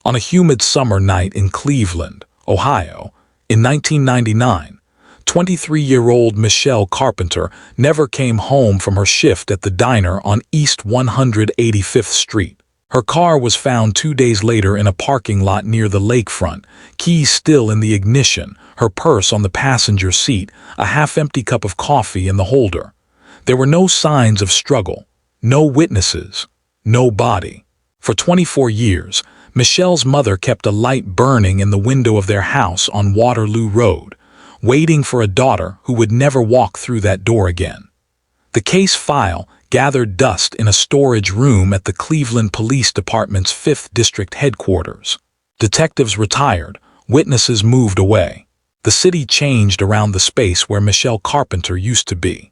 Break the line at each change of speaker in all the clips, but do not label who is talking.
On a humid summer night in Cleveland, Ohio, in 1999, 23-year-old Michelle Carpenter never came home from her shift at the diner on East 185th Street. Her car was found 2 days later in a parking lot near the lakefront, keys still in the ignition, her purse on the passenger seat, a half-empty cup of coffee in the holder. There were no signs of struggle, no witnesses, no body. For 24 years, Michelle's mother kept a light burning in the window of their house on Waterloo Road, waiting for a daughter who would never walk through that door again. The case file gathered dust in a storage room at the Cleveland Police Department's 5th District headquarters. Detectives retired, witnesses moved away. The city changed around the space where Michelle Carpenter used to be.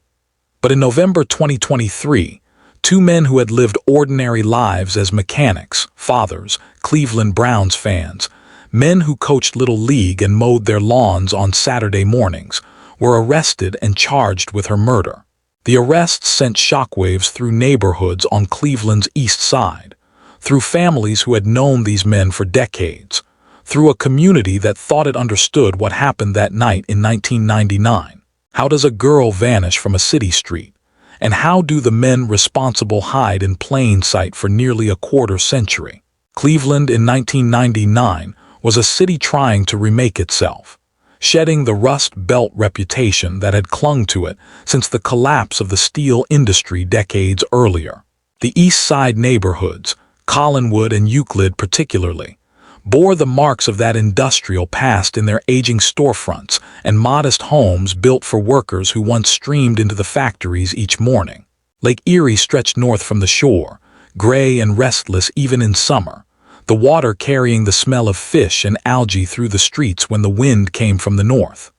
But in November 2023, two men who had lived ordinary lives as mechanics, fathers, Cleveland Browns fans, men who coached Little League and mowed their lawns on Saturday mornings, were arrested and charged with her murder. The arrests sent shockwaves through neighborhoods on Cleveland's east side, through families who had known these men for decades, through a community that thought it understood what happened that night in 1999. How does a girl vanish from a city street? And how do the men responsible hide in plain sight for nearly a quarter century? Cleveland in 1999 was a city trying to remake itself, shedding the Rust Belt reputation that had clung to it since the collapse of the steel industry decades earlier. The East Side neighborhoods, Collinwood and Euclid particularly, bore the marks of that industrial past in their aging storefronts and modest homes built for workers who once streamed into the factories each morning. Lake Erie stretched north from the shore, gray and restless even in summer, the water carrying the smell of fish and algae through the streets when the wind came from the north.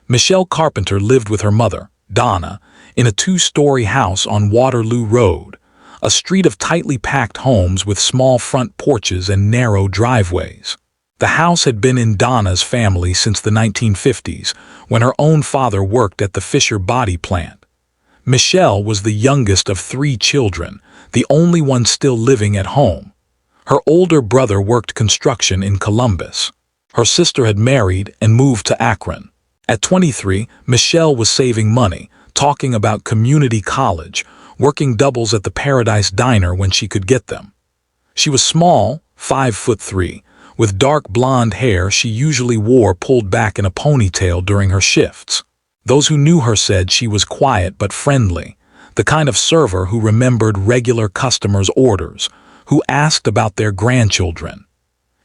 Michelle Carpenter lived with her mother, Donna, in a 2-story house on Waterloo Road, a street of tightly packed homes with small front porches and narrow driveways. The house had been in Donna's family since the 1950s, when her own father worked at the Fisher body plant. Michelle was the youngest of 3 children, the only one still living at home. Her older brother worked construction in Columbus. Her sister had married and moved to Akron. At 23, Michelle was saving money, talking about community college, working doubles at the Paradise Diner when she could get them. She was small, 5'3", with dark blonde hair she usually wore pulled back in a ponytail during her shifts. Those who knew her said she was quiet but friendly, the kind of server who remembered regular customers' orders, who asked about their grandchildren.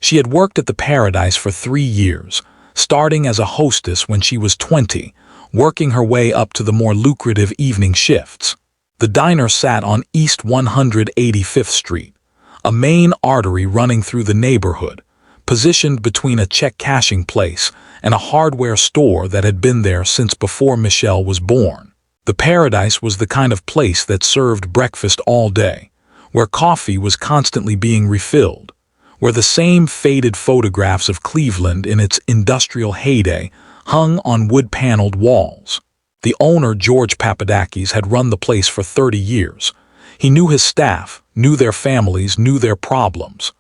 She had worked at the Paradise for 3 years, starting as a hostess when she was 20, working her way up to the more lucrative evening shifts. The diner sat on East 185th Street, a main artery running through the neighborhood, positioned between a check-cashing place and a hardware store that had been there since before Michelle was born. The Paradise was the kind of place that served breakfast all day, where coffee was constantly being refilled, where the same faded photographs of Cleveland in its industrial heyday hung on wood-paneled walls. The owner, George Papadakis, had run the place for 30 years. He knew his staff, knew their families, knew their problems.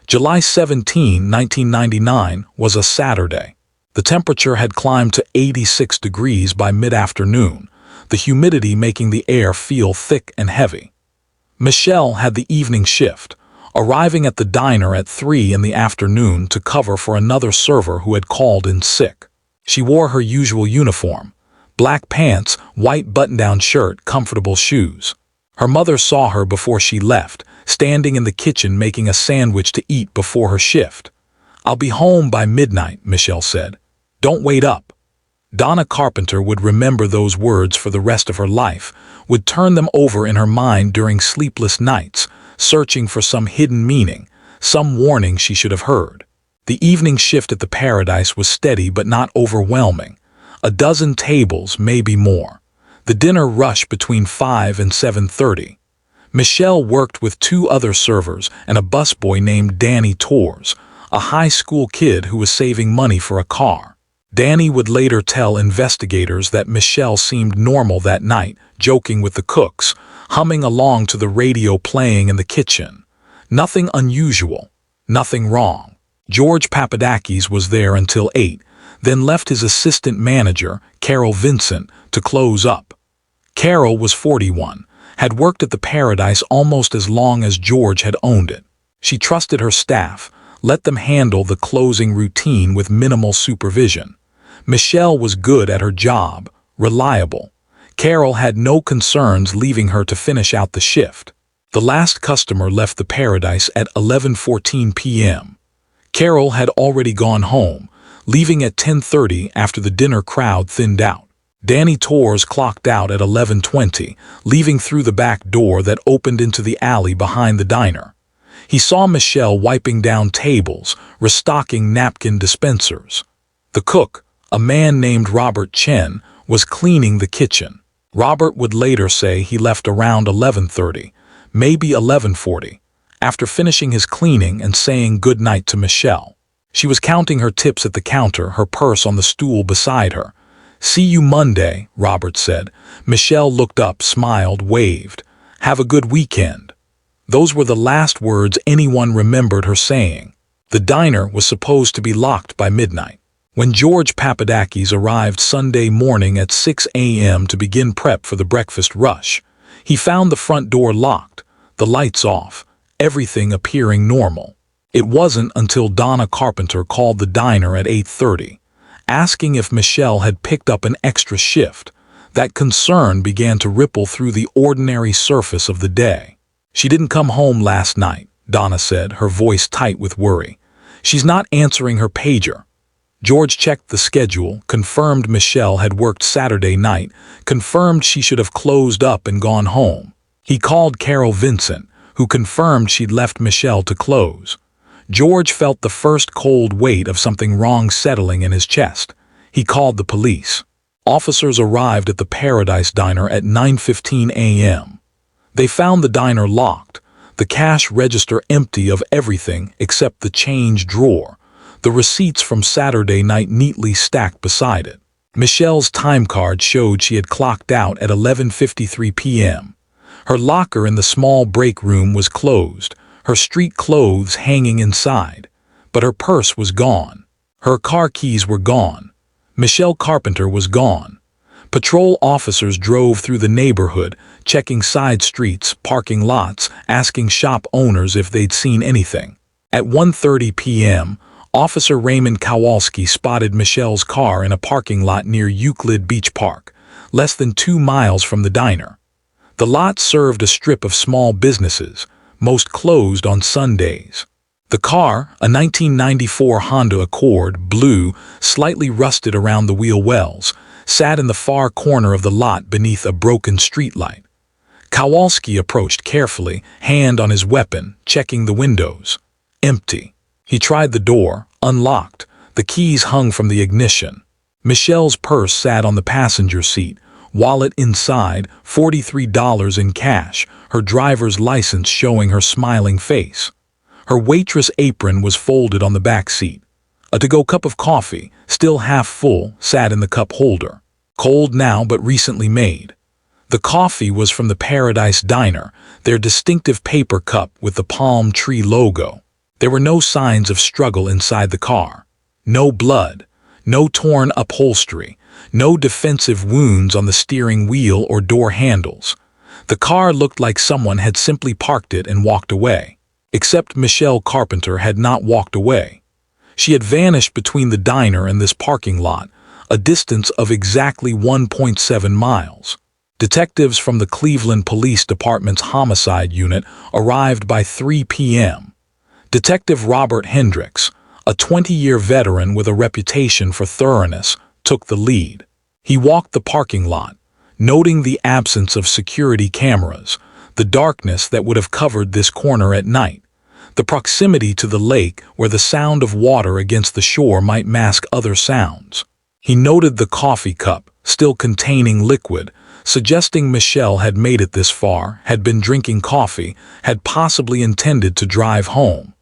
July 17, 1999 was a Saturday. The temperature had climbed to 86 degrees by mid-afternoon, the humidity making the air feel thick and heavy. Michelle had the evening shift, arriving at the diner at 3 in the afternoon to cover for another server who had called in sick. She wore her usual uniform, black pants, white button-down shirt, comfortable shoes. Her mother saw her before she left, standing in the kitchen making a sandwich to eat before her shift. "I'll be home by midnight," Michelle said. "Don't wait up." Donna Carpenter would remember those words for the rest of her life, would turn them over in her mind during sleepless nights, searching for some hidden meaning, some warning she should have heard. The evening shift at the Paradise was steady but not overwhelming. A dozen tables, maybe more. The dinner rush between 5 and 7:30. Michelle worked with 2 other servers and a busboy named Danny Torres, a high school kid who was saving money for a car. Danny would later tell investigators that Michelle seemed normal that night, joking with the cooks, humming along to the radio playing in the kitchen. Nothing unusual, nothing wrong. George Papadakis was there until 8, then left his assistant manager, Carol Vincent, to close up. Carol was 41, had worked at the Paradise almost as long as George had owned it. She trusted her staff, let them handle the closing routine with minimal supervision. Michelle was good at her job, reliable. Carol had no concerns leaving her to finish out the shift. The last customer left the Paradise at 11:14 p.m. Carol had already gone home, leaving at 10:30 after the dinner crowd thinned out. Danny Torres clocked out at 11:20, leaving through the back door that opened into the alley behind the diner. He saw Michelle wiping down tables, restocking napkin dispensers. The cook, a man named Robert Chen, was cleaning the kitchen. Robert would later say he left around 11:30, maybe 11:40, after finishing his cleaning and saying goodnight to Michelle. She was counting her tips at the counter, her purse on the stool beside her. "See you Monday," Robert said. Michelle looked up, smiled, waved. "Have a good weekend." Those were the last words anyone remembered her saying. The diner was supposed to be locked by midnight. When George Papadakis arrived Sunday morning at 6 a.m. to begin prep for the breakfast rush, he found the front door locked, the lights off, everything appearing normal. It wasn't until Donna Carpenter called the diner at 8:30, asking if Michelle had picked up an extra shift, that concern began to ripple through the ordinary surface of the day. "She didn't come home last night," Donna said, her voice tight with worry. "She's not answering her pager." George checked the schedule, confirmed Michelle had worked Saturday night, confirmed she should have closed up and gone home. He called Carol Vincent, who confirmed she'd left Michelle to close. George felt the first cold weight of something wrong settling in his chest. He called the police. Officers arrived at the Paradise Diner at 9:15 a.m. They found the diner locked, the cash register empty of everything except the change drawer, the receipts from Saturday night neatly stacked beside it. Michelle's time card showed she had clocked out at 11:53 p.m. Her locker in the small break room was closed, her street clothes hanging inside, but her purse was gone. Her car keys were gone. Michelle Carpenter was gone. Patrol officers drove through the neighborhood, checking side streets, parking lots, asking shop owners if they'd seen anything. At 1:30 p.m., Officer Raymond Kowalski spotted Michelle's car in a parking lot near Euclid Beach Park, less than 2 miles from the diner. The lot served a strip of small businesses, most closed on Sundays. The car, a 1994 Honda Accord, blue, slightly rusted around the wheel wells, sat in the far corner of the lot beneath a broken streetlight. Kowalski approached carefully, hand on his weapon, checking the windows. Empty. He tried the door, unlocked. The keys hung from the ignition. Michelle's purse sat on the passenger seat, wallet inside, $43 in cash, her driver's license showing her smiling face. Her waitress apron was folded on the back seat. A to-go cup of coffee, still half full, sat in the cup holder. Cold now but recently made. The coffee was from the Paradise Diner, their distinctive paper cup with the palm tree logo. There were no signs of struggle inside the car. No blood, no torn upholstery, no defensive wounds on the steering wheel or door handles. The car looked like someone had simply parked it and walked away. Except Michelle Carpenter had not walked away. She had vanished between the diner and this parking lot, a distance of exactly 1.7 miles. Detectives from the Cleveland Police Department's homicide unit arrived by 3 p.m. Detective Robert Hendricks, a 20-year veteran with a reputation for thoroughness, took the lead. He walked the parking lot, noting the absence of security cameras, the darkness that would have covered this corner at night, the proximity to the lake where the sound of water against the shore might mask other sounds. He noted the coffee cup, still containing liquid, suggesting Michelle had made it this far, had been drinking coffee, had possibly intended to drive home.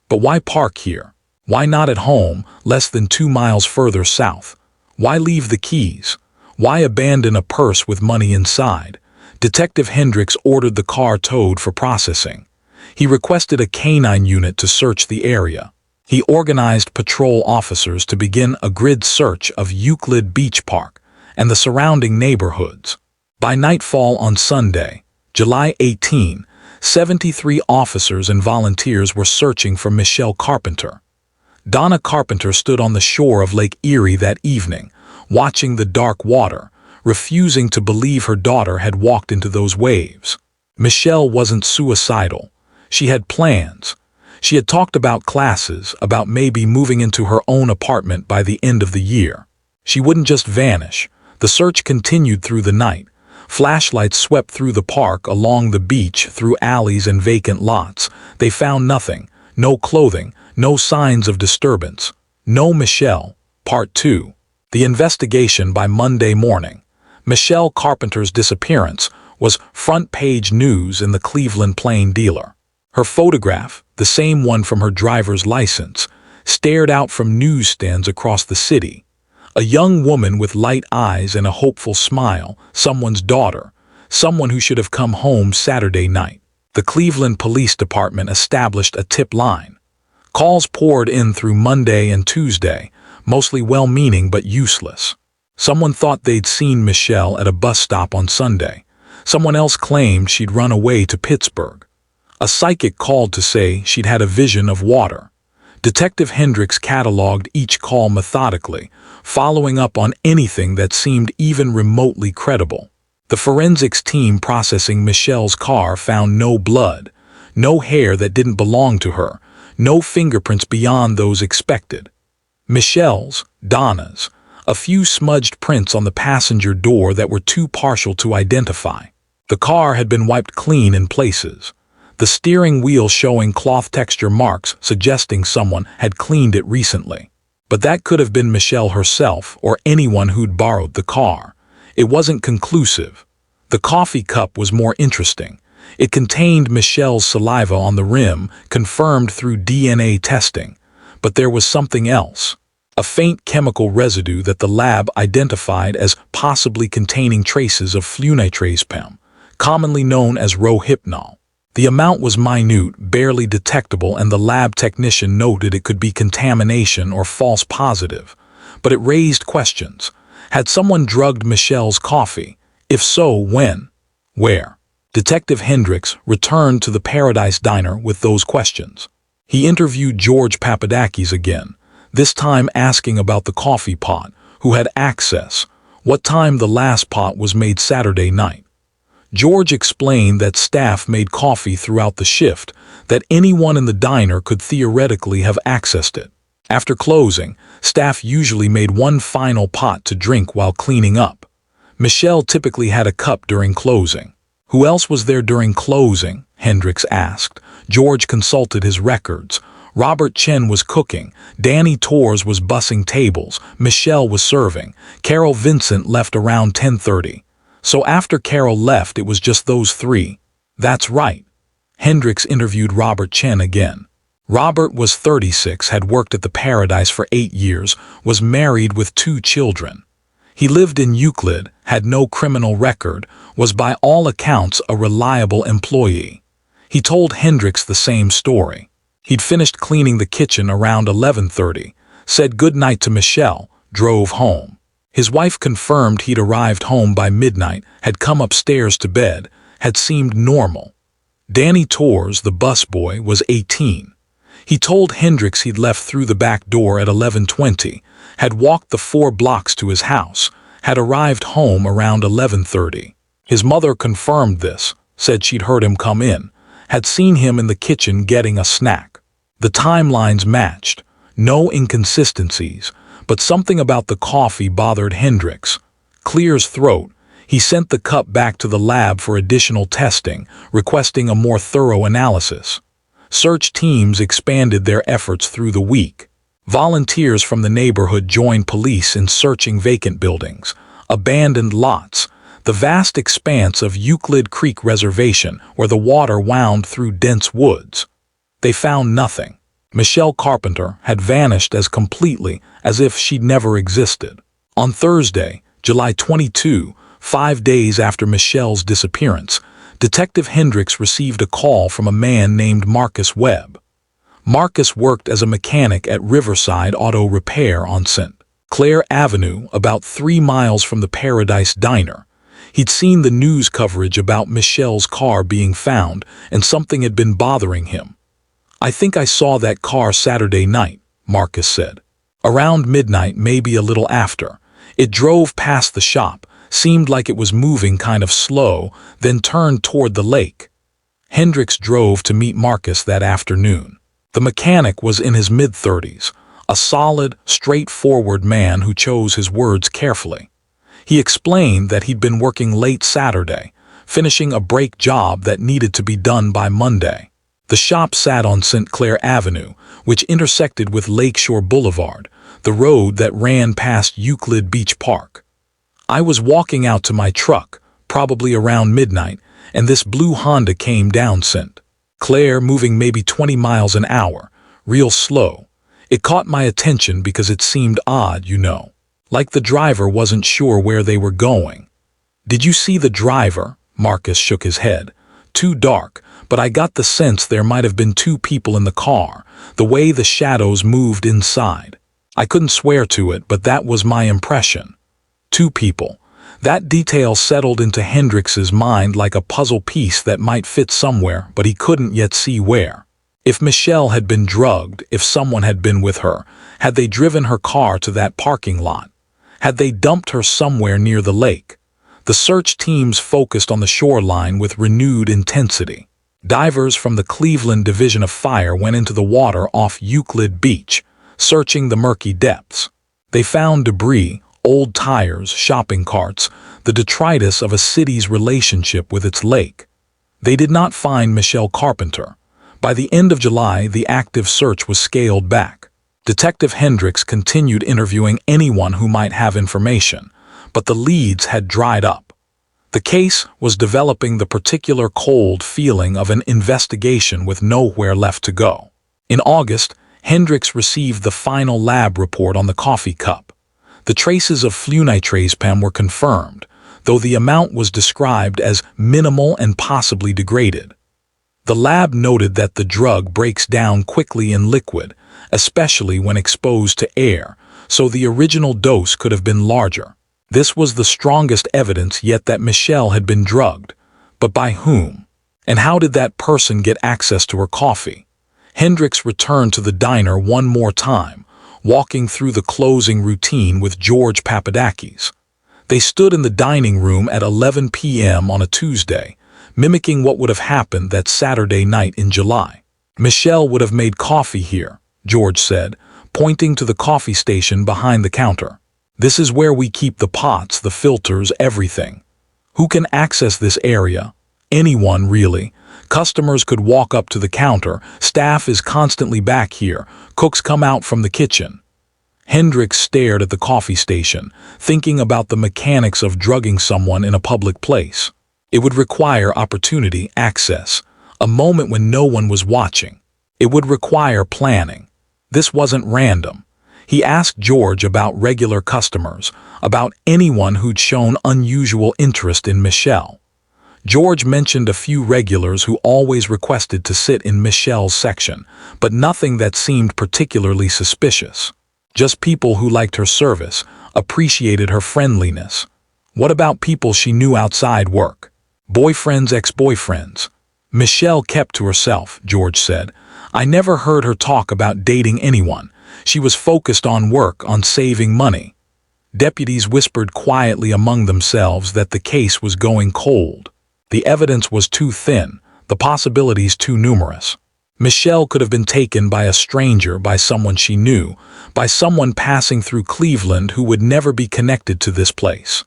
But why park here? Why not at home, less than 2 miles further south? Why leave the keys? Why abandon a purse with money inside? Detective Hendricks ordered the car towed for processing. He requested a canine unit to search the area. He organized patrol officers to begin a grid search of Euclid Beach Park and the surrounding neighborhoods. By nightfall on Sunday, July 18, 73 officers and volunteers were searching for Michelle Carpenter. Donna Carpenter stood on the shore of Lake Erie that evening, watching the dark water, refusing to believe her daughter had walked into those waves. Michelle wasn't suicidal. She had plans. She had talked about classes, about maybe moving into her own apartment by the end of the year. She wouldn't just vanish. The search continued through the night. Flashlights swept through the park, along the beach, through alleys and vacant lots. They found nothing. No clothing, no signs of disturbance. No Michelle. Part 2. The investigation. By Monday morning, Michelle Carpenter's disappearance was front-page news in the Cleveland Plain Dealer. Her photograph, the same one from her driver's license, stared out from newsstands across the city. A young woman with light eyes and a hopeful smile, someone's daughter, someone who should have come home Saturday night. The Cleveland Police Department established a tip line. Calls poured in through Monday and Tuesday, mostly well-meaning but useless. Someone thought they'd seen Michelle at a bus stop on Sunday. Someone else claimed she'd run away to Pittsburgh. A psychic called to say she'd had a vision of water. Detective Hendricks cataloged each call methodically, following up on anything that seemed even remotely credible. The forensics team processing Michelle's car found no blood, no hair that didn't belong to her, no fingerprints beyond those expected. Michelle's, Donna's, a few smudged prints on the passenger door that were too partial to identify. The car had been wiped clean in places. The steering wheel showing cloth texture marks suggesting someone had cleaned it recently. But that could have been Michelle herself or anyone who'd borrowed the car. It wasn't conclusive. The coffee cup was more interesting. It contained Michelle's saliva on the rim, confirmed through DNA testing. But there was something else. A faint chemical residue that the lab identified as possibly containing traces of flunitrazepam, commonly known as rohypnol. The amount was minute, barely detectable, and the lab technician noted it could be contamination or false positive. But it raised questions. Had someone drugged Michelle's coffee? If so, when? Where? Detective Hendricks returned to the Paradise Diner with those questions. He interviewed George Papadakis again, this time asking about the coffee pot, who had access, what time the last pot was made Saturday night. George explained that staff made coffee throughout the shift, that anyone in the diner could theoretically have accessed it. After closing, staff usually made one final pot to drink while cleaning up. Michelle typically had a cup during closing. Who else was there during closing? Hendricks asked. George consulted his records. Robert Chen was cooking. Danny Torres was bussing tables. Michelle was serving. Carol Vincent left around 10:30. So after Carol left, it was just those three. That's right. Hendricks interviewed Robert Chen again. Robert was 36, had worked at the Paradise for 8 years, was married with 2 children. He lived in Euclid, had no criminal record, was by all accounts a reliable employee. He told Hendricks the same story. He'd finished cleaning the kitchen around 11:30, said goodnight to Michelle, drove home. His wife confirmed he'd arrived home by midnight, had come upstairs to bed, had seemed normal. Danny Torres, the busboy, was 18. He told Hendricks he'd left through the back door at 11:20, had walked the 4 blocks to his house, had arrived home around 11:30. His mother confirmed this, said she'd heard him come in, had seen him in the kitchen getting a snack. The timelines matched, no inconsistencies, but something about the coffee bothered Hendricks. Clear's throat. He sent the cup back to the lab for additional testing, requesting a more thorough analysis. Search teams expanded their efforts through the week. Volunteers from the neighborhood joined police in searching vacant buildings, abandoned lots, the vast expanse of Euclid Creek Reservation where the water wound through dense woods. They found nothing. Michelle Carpenter had vanished as completely as if she'd never existed. On Thursday, July 22, 5 days after Michelle's disappearance, Detective Hendricks received a call from a man named Marcus Webb. Marcus worked as a mechanic at Riverside Auto Repair on St. Clair Avenue, about 3 miles from the Paradise Diner. He'd seen the news coverage about Michelle's car being found, and something had been bothering him. "I think I saw that car Saturday night," Marcus said. "Around midnight, maybe a little after. It drove past the shop, seemed like it was moving kind of slow, then turned toward the lake." Hendricks drove to meet Marcus that afternoon. The mechanic was in his mid-30s, a solid, straightforward man who chose his words carefully. He explained that he'd been working late Saturday, finishing a break job that needed to be done by Monday. The shop sat on St. Clair Avenue, which intersected with Lakeshore Boulevard, the road that ran past Euclid Beach Park. "I was walking out to my truck, probably around midnight, and this blue Honda came down St. Clair, moving maybe 20 miles an hour, real slow. It caught my attention because it seemed odd, you know. Like the driver wasn't sure where they were going." "Did you see the driver?" Marcus shook his head. "Too dark, but I got the sense there might have been 2 people in the car, the way the shadows moved inside. I couldn't swear to it, but that was my impression. 2 people. That detail settled into Hendricks's mind like a puzzle piece that might fit somewhere, but he couldn't yet see where. If Michelle had been drugged, if someone had been with her, had they driven her car to that parking lot? Had they dumped her somewhere near the lake? The search teams focused on the shoreline with renewed intensity. Divers from the Cleveland Division of Fire went into the water off Euclid Beach, searching the murky depths. They found debris, old tires, shopping carts, the detritus of a city's relationship with its lake. They did not find Michelle Carpenter. By the end of July, the active search was scaled back. Detective Hendricks continued interviewing anyone who might have information, but the leads had dried up. The case was developing the particular cold feeling of an investigation with nowhere left to go. In August, Hendricks received the final lab report on the coffee cup. The traces of flunitrazepam were confirmed, though the amount was described as minimal and possibly degraded. The lab noted that the drug breaks down quickly in liquid, especially when exposed to air, so the original dose could have been larger. This was the strongest evidence yet that Michelle had been drugged. But by whom? And how did that person get access to her coffee? Hendricks returned to the diner one more time, walking through the closing routine with George Papadakis. They stood in the dining room at 11 p.m. on a Tuesday, mimicking what would have happened that Saturday night in July. "Michelle would have made coffee here," George said, pointing to the coffee station behind the counter. "This is where we keep the pots, the filters, everything. Who can access this area? Anyone, really. Customers could walk up to the counter. Staff is constantly back here. Cooks come out from the kitchen." Hendricks stared at the coffee station, thinking about the mechanics of drugging someone in a public place. It would require opportunity, access, a moment when no one was watching. It would require planning. This wasn't random. He asked George about regular customers, about anyone who'd shown unusual interest in Michelle. George mentioned a few regulars who always requested to sit in Michelle's section, but nothing that seemed particularly suspicious. Just people who liked her service, appreciated her friendliness. What about people she knew outside work? Boyfriends, ex-boyfriends? Michelle kept to herself, George said. I never heard her talk about dating anyone. She was focused on work, on saving money. Deputies whispered quietly among themselves that the case was going cold. The evidence was too thin, the possibilities too numerous. Michelle could have been taken by a stranger, by someone she knew, by someone passing through Cleveland who would never be connected to this place.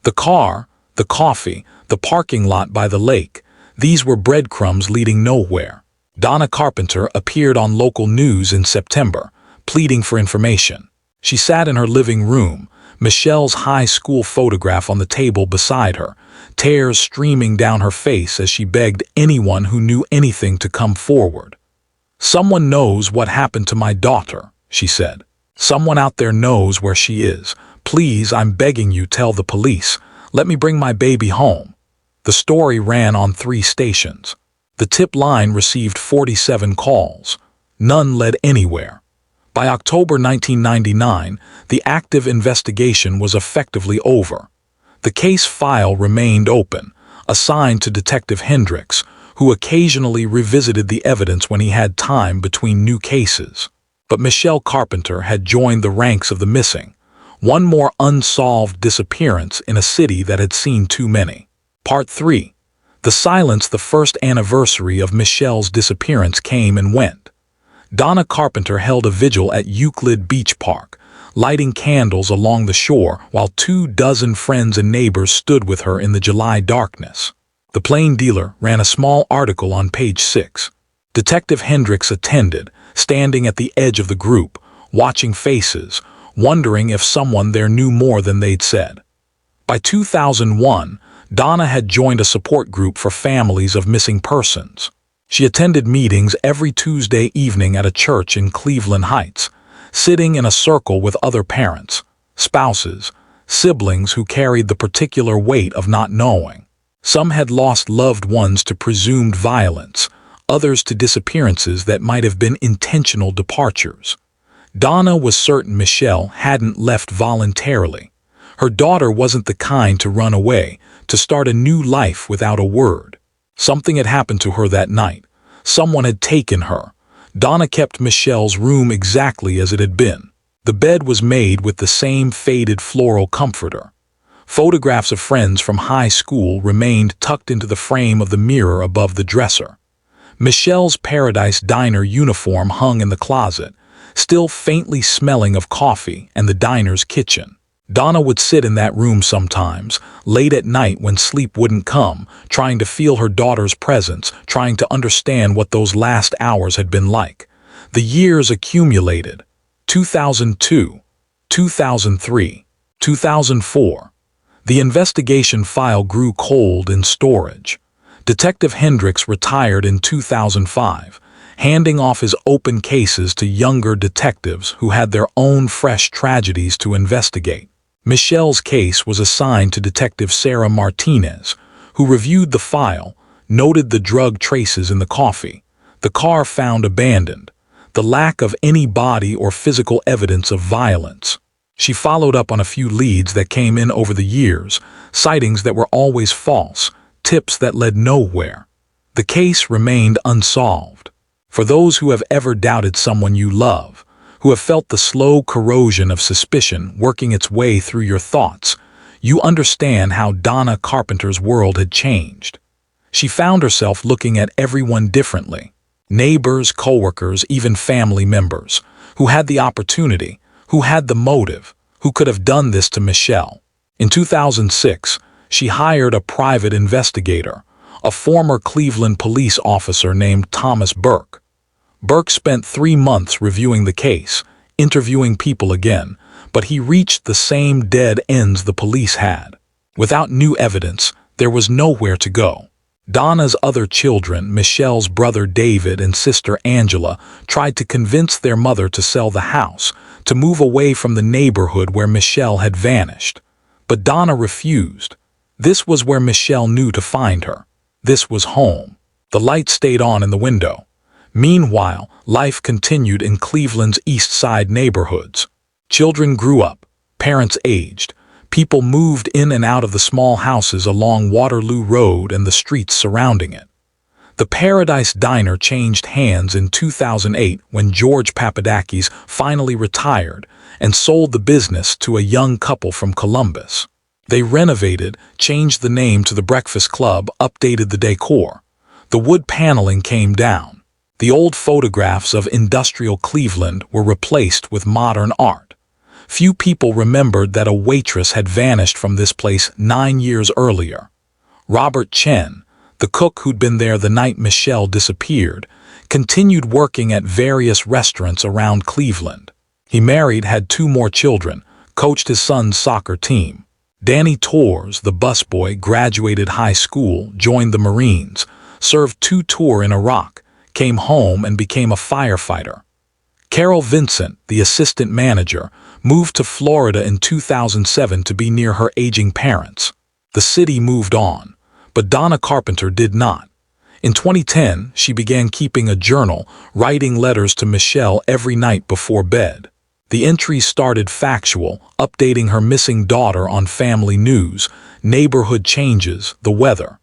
The car, the coffee, the parking lot by the lake, these were breadcrumbs leading nowhere. Donna Carpenter appeared on local news in September, pleading for information. She sat in her living room, Michelle's high school photograph on the table beside her, tears streaming down her face as she begged anyone who knew anything to come forward. Someone knows what happened to my daughter, she said. Someone out there knows where she is. Please, I'm begging you, tell the police. Let me bring my baby home. The story ran on 3 stations. The tip line received 47 calls. None led anywhere. By October 1999, the active investigation was effectively over. The case file remained open, assigned to Detective Hendricks, who occasionally revisited the evidence when he had time between new cases. But Michelle Carpenter had joined the ranks of the missing, one more unsolved disappearance in a city that had seen too many. Part 3. The silence. The first anniversary of Michelle's disappearance came and went. Donna Carpenter held a vigil at Euclid Beach Park, lighting candles along the shore while 24 friends and neighbors stood with her in the July darkness. The Plain Dealer ran a small article on page 6. Detective Hendricks attended, standing at the edge of the group, watching faces, wondering if someone there knew more than they'd said. By 2001, Donna had joined a support group for families of missing persons. She attended meetings every Tuesday evening at a church in Cleveland Heights, sitting in a circle with other parents, spouses, siblings who carried the particular weight of not knowing. Some had lost loved ones to presumed violence, others to disappearances that might have been intentional departures. Donna was certain Michelle hadn't left voluntarily. Her daughter wasn't the kind to run away, to start a new life without a word. Something had happened to her that night. Someone had taken her. Donna kept Michelle's room exactly as it had been. The bed was made with the same faded floral comforter. Photographs of friends from high school remained tucked into the frame of the mirror above the dresser. Michelle's Paradise Diner uniform hung in the closet, still faintly smelling of coffee and the diner's kitchen. Donna would sit in that room sometimes, late at night when sleep wouldn't come, trying to feel her daughter's presence, trying to understand what those last hours had been like. The years accumulated. 2002, 2003, 2004. The investigation file grew cold in storage. Detective Hendricks retired in 2005, handing off his open cases to younger detectives who had their own fresh tragedies to investigate. Michelle's case was assigned to Detective Sarah Martinez, who reviewed the file, noted the drug traces in the coffee, the car found abandoned, the lack of any body or physical evidence of violence. She followed up on a few leads that came in over the years, sightings that were always false, tips that led nowhere. The case remained unsolved. For those who have ever doubted someone you love, who have felt the slow corrosion of suspicion working its way through your thoughts, you understand how Donna Carpenter's world had changed. She found herself looking at everyone differently. Neighbors, coworkers, even family members, who had the opportunity, who had the motive, who could have done this to Michelle. In 2006, she hired a private investigator, a former Cleveland police officer named Thomas Burke. Burke spent 3 months reviewing the case, interviewing people again, but he reached the same dead ends the police had. Without new evidence, there was nowhere to go. Donna's other children, Michelle's brother David and sister Angela, tried to convince their mother to sell the house, to move away from the neighborhood where Michelle had vanished. But Donna refused. This was where Michelle knew to find her. This was home. The light stayed on in the window. Meanwhile, life continued in Cleveland's East Side neighborhoods. Children grew up, parents aged, people moved in and out of the small houses along Waterloo Road and the streets surrounding it. The Paradise Diner changed hands in 2008 when George Papadakis finally retired and sold the business to a young couple from Columbus. They renovated, changed the name to the Breakfast Club, updated the decor. The wood paneling came down. The old photographs of industrial Cleveland were replaced with modern art. Few people remembered that a waitress had vanished from this place 9 years earlier. Robert Chen, the cook who'd been there the night Michelle disappeared, continued working at various restaurants around Cleveland. He married, had 2 more children, coached his son's soccer team. Danny Torres, the busboy, graduated high school, joined the Marines, served 2 tours in Iraq, came home and became a firefighter. Carol Vincent, the assistant manager, moved to Florida in 2007 to be near her aging parents. The city moved on, but Donna Carpenter did not. In 2010, she began keeping a journal, writing letters to Michelle every night before bed. The entries started factual, updating her missing daughter on family news, neighborhood changes, the weather.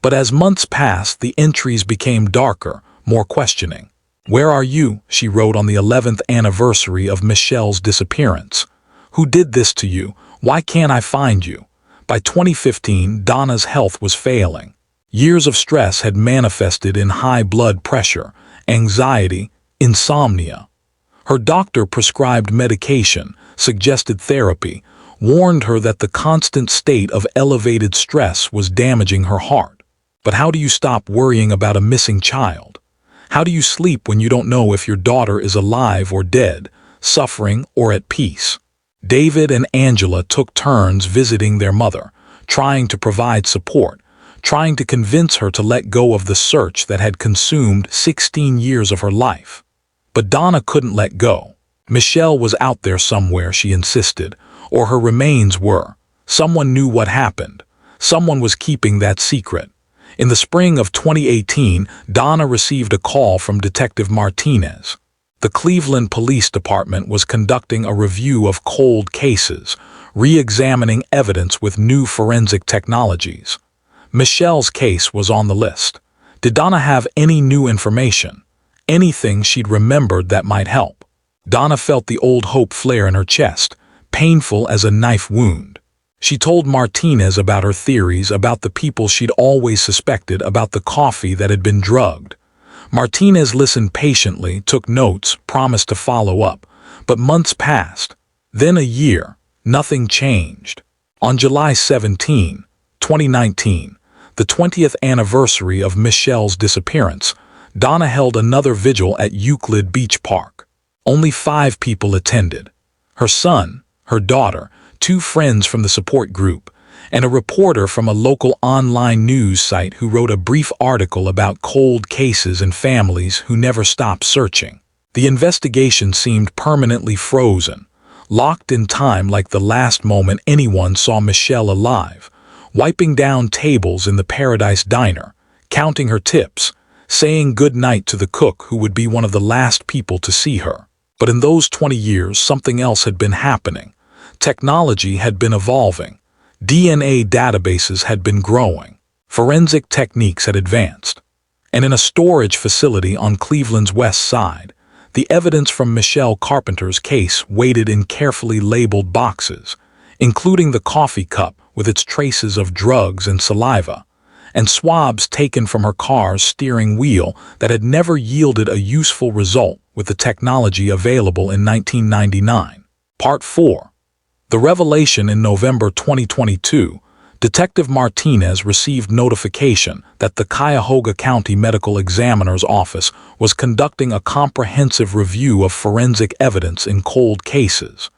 But as months passed, the entries became darker, more questioning. "Where are you?" she wrote on the 11th anniversary of Michelle's disappearance. "Who did this to you? Why can't I find you?" By 2015, Donna's health was failing. Years of stress had manifested in high blood pressure, anxiety, insomnia. Her doctor prescribed medication, suggested therapy, warned her that the constant state of elevated stress was damaging her heart. But how do you stop worrying about a missing child? How do you sleep when you don't know if your daughter is alive or dead, suffering or at peace? David and Angela took turns visiting their mother, trying to provide support, trying to convince her to let go of the search that had consumed 16 years of her life. But Donna couldn't let go. Michelle was out there somewhere, she insisted, or her remains were. Someone knew what happened. Someone was keeping that secret. In the spring of 2018, Donna received a call from Detective Martinez. The Cleveland Police Department was conducting a review of cold cases, re-examining evidence with new forensic technologies. Michelle's case was on the list. Did Donna have any new information? Anything she'd remembered that might help? Donna felt the old hope flare in her chest, painful as a knife wound. She told Martinez about her theories, about the people she'd always suspected, about the coffee that had been drugged. Martinez listened patiently, took notes, promised to follow up. But months passed. Then a year. Nothing changed. On July 17, 2019, the 20th anniversary of Michelle's disappearance, Donna held another vigil at Euclid Beach Park. Only 5 people attended. Her son, her daughter, 2 friends from the support group, and a reporter from a local online news site who wrote a brief article about cold cases and families who never stopped searching. The investigation seemed permanently frozen, locked in time like the last moment anyone saw Michelle alive, wiping down tables in the Paradise Diner, counting her tips, saying goodnight to the cook who would be one of the last people to see her. But in those 20 years, something else had been happening. Technology had been evolving. DNA databases had been growing. Forensic techniques had advanced. And in a storage facility on Cleveland's west side, the evidence from Michelle Carpenter's case waited in carefully labeled boxes, including the coffee cup with its traces of drugs and saliva, and swabs taken from her car's steering wheel that had never yielded a useful result with the technology available in 1999. Part 4. The revelation. In November 2022, Detective Martinez received notification that the Cuyahoga County Medical Examiner's Office was conducting a comprehensive review of forensic evidence in cold cases,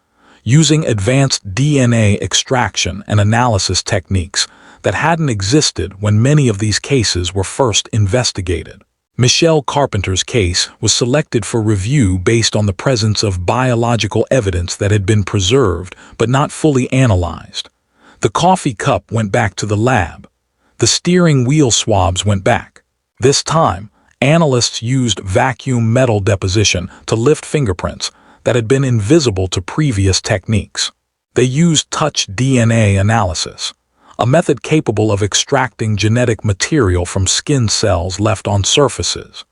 using advanced DNA extraction and analysis techniques that hadn't existed when many of these cases were first investigated. Michelle Carpenter's case was selected for review based on the presence of biological evidence that had been preserved but not fully analyzed. The coffee cup went back to the lab. The steering wheel swabs went back. This time, analysts used vacuum metal deposition to lift fingerprints that had been invisible to previous techniques. They used touch DNA analysis, a method capable of extracting genetic material from skin cells left on surfaces.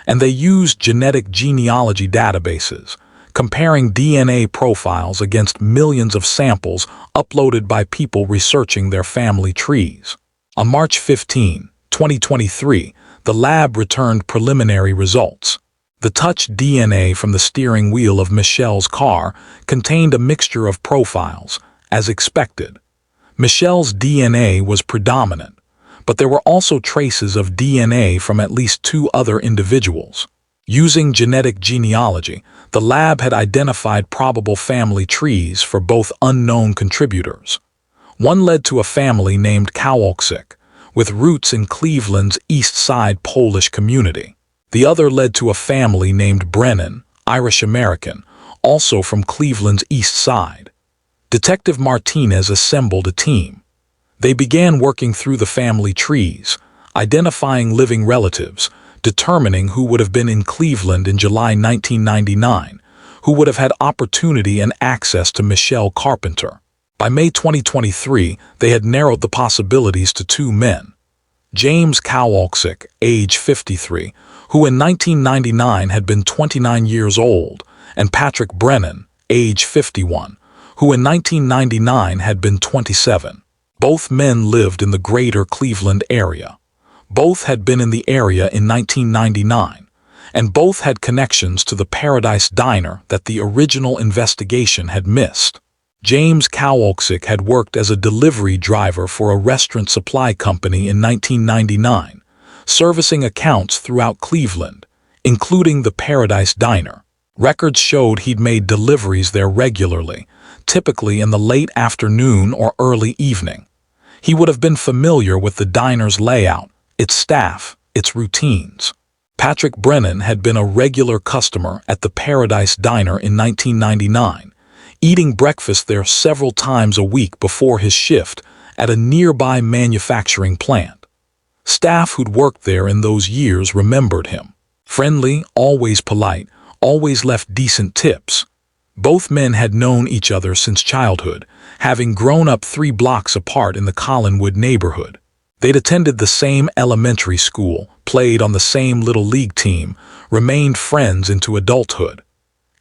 And they used genetic genealogy databases, comparing DNA profiles against millions of samples uploaded by people researching their family trees. On March 15, 2023, the lab returned preliminary results. The touch DNA from the steering wheel of Michelle's car contained a mixture of profiles, as expected. Michelle's DNA was predominant, but there were also traces of DNA from at least 2 other individuals. Using genetic genealogy, the lab had identified probable family trees for both unknown contributors. One led to a family named Kowalczyk, with roots in Cleveland's East Side Polish community. The other led to a family named Brennan, Irish-American, also from Cleveland's East Side. Detective Martinez assembled a team. They began working through the family trees, identifying living relatives, determining who would have been in Cleveland in July 1999, who would have had opportunity and access to Michelle Carpenter. By May 2023, they had narrowed the possibilities to two men. James Kowalczyk, age 53, who in 1999 had been 29 years old, and Patrick Brennan, age 51, who in 1999 had been 27. Both men lived in the greater Cleveland area. Both had been in the area in 1999, and both had connections to the Paradise Diner that the original investigation had missed. James Kowalczyk had worked as a delivery driver for a restaurant supply company in 1999, servicing accounts throughout Cleveland, including the Paradise Diner. Records showed he'd made deliveries there regularly, typically in the late afternoon or early evening. He would have been familiar with the diner's layout, its staff, its routines. Patrick Brennan had been a regular customer at the Paradise Diner in 1999, eating breakfast there several times a week before his shift at a nearby manufacturing plant. Staff who'd worked there in those years remembered him. Friendly, always polite, always left decent tips. Both men had known each other since childhood, having grown up 3 blocks apart in the Collinwood neighborhood. They'd attended the same elementary school, played on the same little league team, remained friends into adulthood.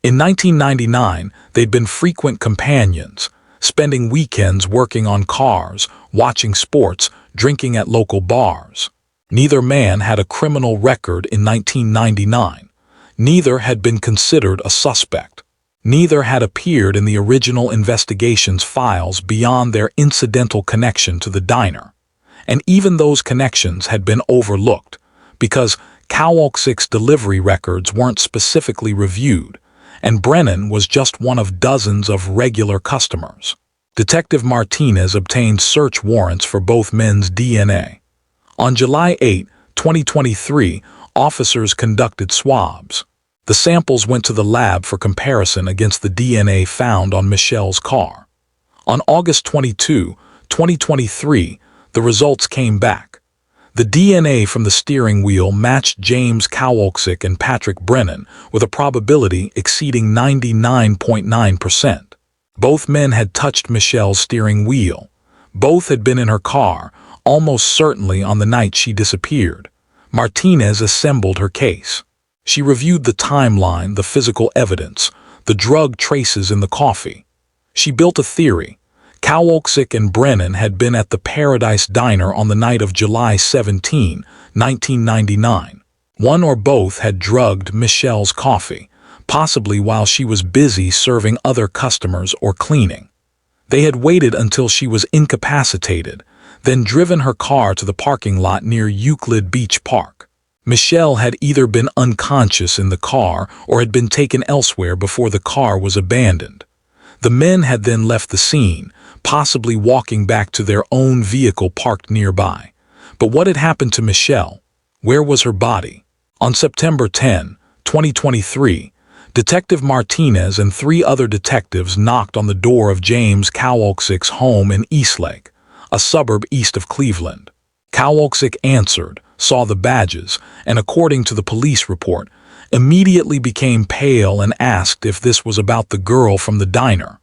In 1999, they'd been frequent companions, spending weekends working on cars, watching sports, drinking at local bars. Neither man had a criminal record in 1999. Neither had been considered a suspect. Neither had appeared in the original investigation's files beyond their incidental connection to the diner. And even those connections had been overlooked, because Kowalczyk's delivery records weren't specifically reviewed, and Brennan was just one of dozens of regular customers. Detective Martinez obtained search warrants for both men's DNA. On July 8, 2023, officers conducted swabs. The samples went to the lab for comparison against the DNA found on Michelle's car. On August 22, 2023, the results came back. The DNA from the steering wheel matched James Kowalczyk and Patrick Brennan with a probability exceeding 99.9%. Both men had touched Michelle's steering wheel. Both had been in her car, almost certainly on the night she disappeared. Martinez assembled her case. She reviewed the timeline, the physical evidence, the drug traces in the coffee. She built a theory. Kowalczyk and Brennan had been at the Paradise Diner on the night of July 17, 1999. One or both had drugged Michelle's coffee, possibly while she was busy serving other customers or cleaning. They had waited until she was incapacitated, then driven her car to the parking lot near Euclid Beach Park. Michelle had either been unconscious in the car or had been taken elsewhere before the car was abandoned. The men had then left the scene, possibly walking back to their own vehicle parked nearby. But what had happened to Michelle? Where was her body? On September 10, 2023, Detective Martinez and 3 other detectives knocked on the door of James Kowalczyk's home in Eastlake, a suburb east of Cleveland. Kowalczyk answered, saw the badges, and according to the police report, immediately became pale and asked if this was about the girl from the diner.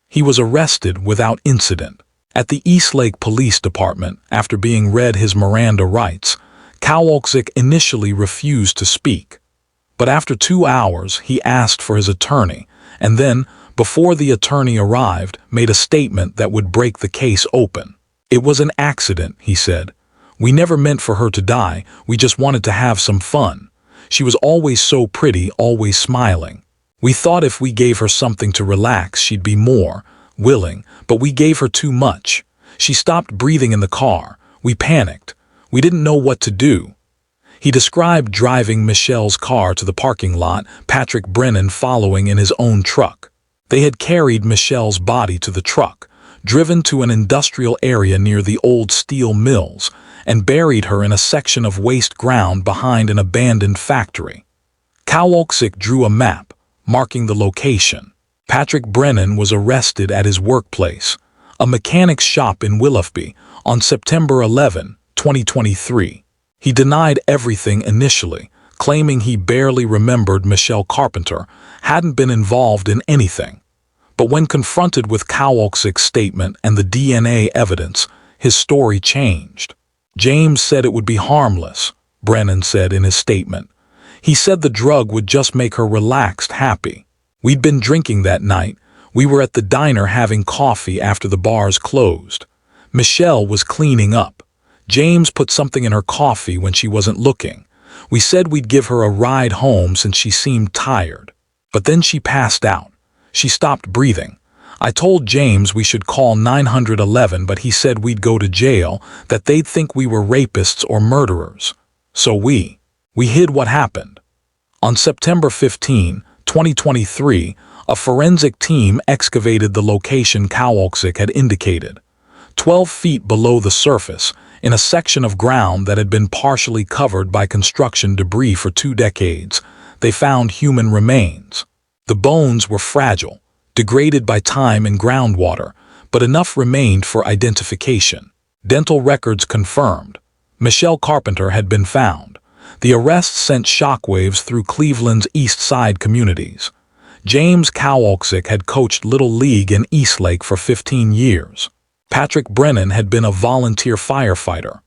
He was arrested without incident. At the Eastlake Police Department, after being read his Miranda rights, Kowalczyk initially refused to speak. But after 2 hours, he asked for his attorney, and then, before the attorney arrived, made a statement that would break the case open. "It was an accident," he said. "We never meant for her to die, we just wanted to have some fun. She was always so pretty, always smiling. We thought if we gave her something to relax, she'd be more willing, but we gave her too much. She stopped breathing in the car. We panicked. We didn't know what to do." He described driving Michelle's car to the parking lot, Patrick Brennan following in his own truck. They had carried Michelle's body to the truck, driven to an industrial area near the old steel mills, and buried her in a section of waste ground behind an abandoned factory. Kowalczyk drew a map, marking the location. Patrick Brennan was arrested at his workplace, a mechanic's shop in Willoughby, on September 11, 2023. He denied everything initially, claiming he barely remembered Michelle Carpenter, hadn't been involved in anything. But when confronted with Kowalczyk's statement and the DNA evidence, his story changed. James said it would be harmless, Brennan said in his statement. He said the drug would just make her relaxed, happy. We'd been drinking that night. We were at the diner having coffee after the bars closed. Michelle was cleaning up. James put something in her coffee when she wasn't looking. We said we'd give her a ride home since she seemed tired. But then she passed out. She stopped breathing. I told James we should call 911, but he said we'd go to jail, that they'd think we were rapists or murderers. So we hid what happened. On September 15, 2023, a forensic team excavated the location Kowalczyk had indicated. 12 feet below the surface, in a section of ground that had been partially covered by construction debris for 2 decades, they found human remains. The bones were fragile, degraded by time and groundwater, but enough remained for identification. Dental records confirmed. Michelle Carpenter had been found. The arrest sent shockwaves through Cleveland's East Side communities. James Kowalczyk had coached Little League in Eastlake for 15 years. Patrick Brennan had been a volunteer firefighter.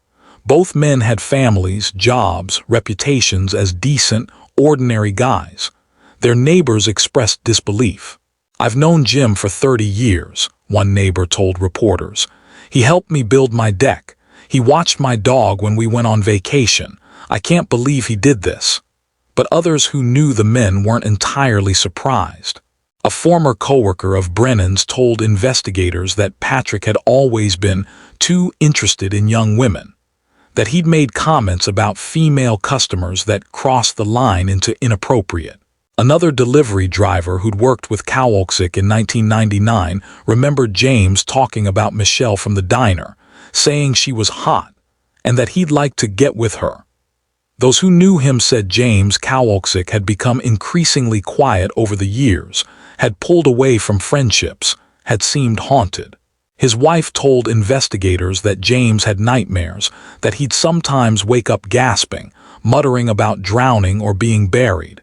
Both men had families, jobs, reputations as decent, ordinary guys. Their neighbors expressed disbelief. "I've known Jim for 30 years, one neighbor told reporters. He helped me build my deck. He watched my dog when we went on vacation. I can't believe he did this." But others who knew the men weren't entirely surprised. A former coworker of Brennan's told investigators that Patrick had always been too interested in young women, that he'd made comments about female customers that crossed the line into inappropriate. Another delivery driver who'd worked with Kowalczyk in 1999 remembered James talking about Michelle from the diner, saying she was hot and that he'd like to get with her. Those who knew him said James Kowalczyk had become increasingly quiet over the years, had pulled away from friendships, had seemed haunted. His wife told investigators that James had nightmares, that he'd sometimes wake up gasping, muttering about drowning or being buried.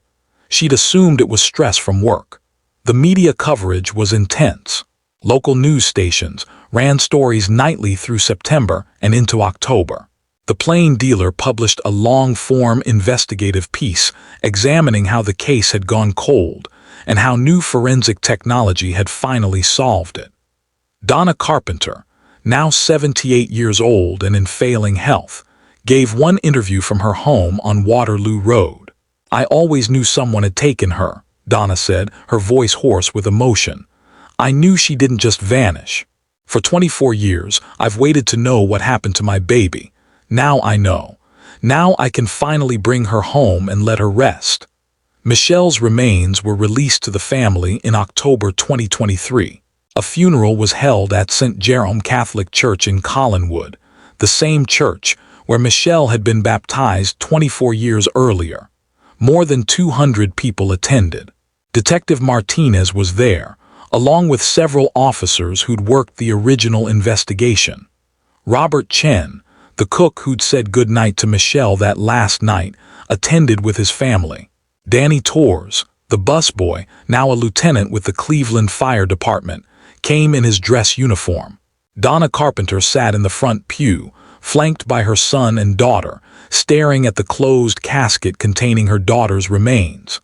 She'd assumed it was stress from work. The media coverage was intense. Local news stations ran stories nightly through September and into October. The Plain Dealer published a long-form investigative piece examining how the case had gone cold and how new forensic technology had finally solved it. Donna Carpenter, now 78 years old and in failing health, gave one interview from her home on Waterloo Road. "I always knew someone had taken her," Donna said, her voice hoarse with emotion. "I knew she didn't just vanish. For 24 years, I've waited to know what happened to my baby. Now I know. Now I can finally bring her home and let her rest." Michelle's remains were released to the family in October 2023. A funeral was held at St. Jerome Catholic Church in Collinwood, the same church where Michelle had been baptized 24 years earlier. More than 200 people attended. Detective Martinez was there, along with several officers who'd worked the original investigation. Robert Chen, the cook who'd said goodnight to Michelle that last night, attended with his family. Danny Torres, the busboy, now a lieutenant with the Cleveland Fire Department, came in his dress uniform. Donna Carpenter sat in the front pew, flanked by her son and daughter, staring at the closed casket containing her daughter's remains.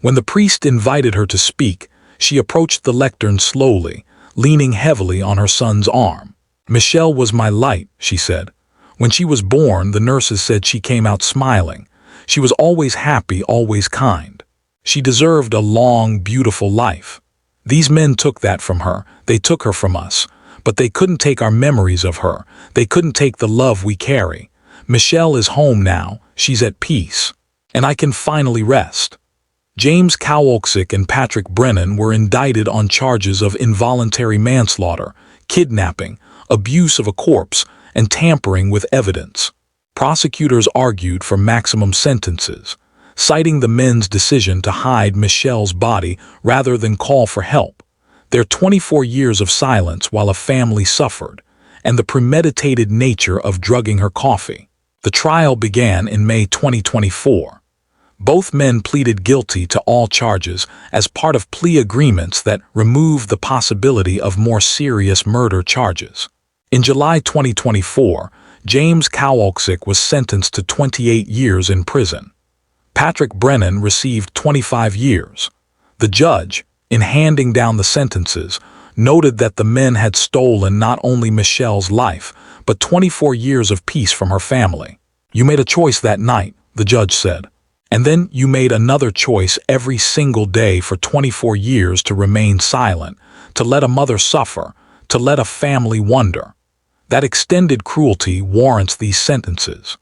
When the priest invited her to speak, she approached the lectern slowly, leaning heavily on her son's arm. "Michelle was my light," she said. "When she was born, the nurses said she came out smiling. She was always happy, always kind. She deserved a long, beautiful life. These men took that from her. They took her from us. But they couldn't take our memories of her. They couldn't take the love we carry. Michelle is home now. She's at peace. And I can finally rest." James Kowalczyk and Patrick Brennan were indicted on charges of involuntary manslaughter, kidnapping, abuse of a corpse, and tampering with evidence. Prosecutors argued for maximum sentences, citing the men's decision to hide Michelle's body rather than call for help, their 24 years of silence while a family suffered, and the premeditated nature of drugging her coffee. The trial began in May 2024. Both men pleaded guilty to all charges as part of plea agreements that removed the possibility of more serious murder charges. In July 2024, James Kowalczyk was sentenced to 28 years in prison. Patrick Brennan received 25 years. The judge, in handing down the sentences, noted that the men had stolen not only Michelle's life, but 24 years of peace from her family. "You made a choice that night," the judge said. "And then you made another choice every single day for 24 years to remain silent, to let a mother suffer, to let a family wonder. That extended cruelty warrants these sentences."